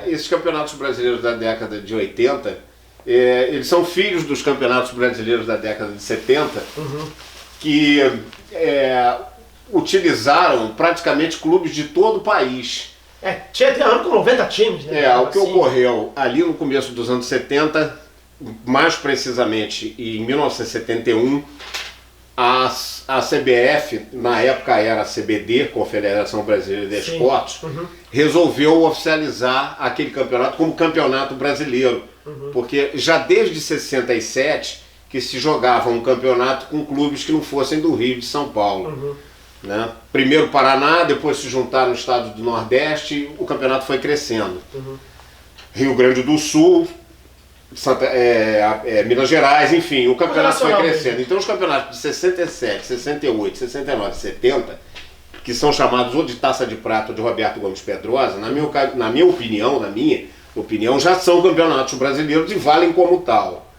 esses campeonatos brasileiros da década de 80, eles são filhos dos campeonatos brasileiros da década de 70, que utilizaram praticamente clubes de todo o país. Tinha ano com 90 times, né? O que ocorreu ali no começo dos anos 70, mais precisamente em 1971, a CBF, na época era a CBD, Confederação Brasileira de Esportes, resolveu oficializar aquele campeonato como campeonato brasileiro. Porque já desde 67 que se jogava um campeonato com clubes que não fossem do Rio de São Paulo. Né? Primeiro Paraná, depois se juntaram os estados do Nordeste, o campeonato foi crescendo. Rio Grande do Sul, Minas Gerais, enfim, o campeonato foi crescendo. Mesmo. Então os campeonatos de 67, 68, 69, 70, que são chamados ou de Taça de Prata ou de Roberto Gomes Pedrosa, na minha opinião, já são campeonatos brasileiros e valem como tal.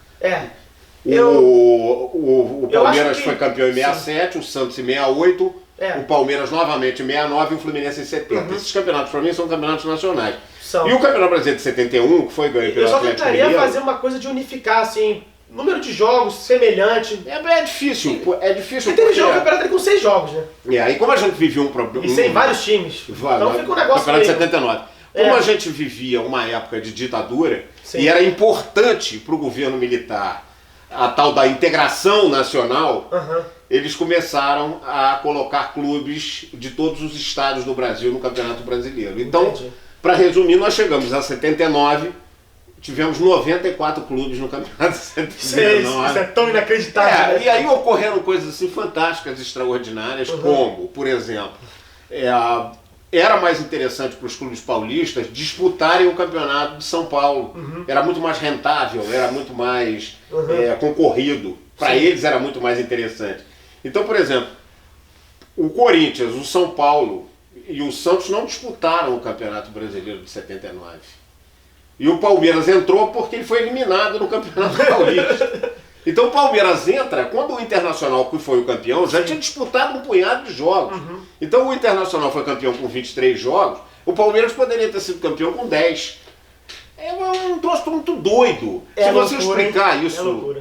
O Palmeiras foi campeão em 67, o Santos em 68, o Palmeiras novamente em 69 e o Fluminense em 70. Esses campeonatos para mim são campeonatos nacionais. E o Campeonato Brasileiro de 71, que foi ganho pelo Atlético Mineiro... Eu só tentaria fazer uma coisa de unificar, assim, número de jogos semelhante. É difícil, Porque teve jogo campeonato com 6 jogos, né? E como a gente vivia um problema... E sem vários times. Então fica um negócio Campeonato de 79. Como a gente vivia uma época de ditadura, e era importante para o governo militar a tal da integração nacional, eles começaram a colocar clubes de todos os estados do Brasil no Campeonato Brasileiro. Então, para resumir, nós chegamos a 79, tivemos 94 clubes no Campeonato de 79. Isso é tão inacreditável. E aí ocorreram coisas assim fantásticas, extraordinárias, como, por exemplo, era mais interessante para os clubes paulistas disputarem o Campeonato de São Paulo. Era muito mais rentável, era muito mais concorrido. Para eles era muito mais interessante. Então, por exemplo, o Corinthians, o São Paulo e o Santos não disputaram o Campeonato Brasileiro de 79. E o Palmeiras entrou porque ele foi eliminado no Campeonato Paulista. Então o Palmeiras entra, quando o Internacional, que foi o campeão, já tinha disputado um punhado de jogos. Então o Internacional foi campeão com 23 jogos, o Palmeiras poderia ter sido campeão com 10. É um troço muito doido. Se você explicar isso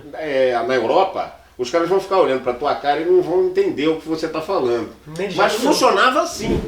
na Europa, os caras vão ficar olhando pra tua cara e não vão entender o que você está falando. Mas funcionava assim.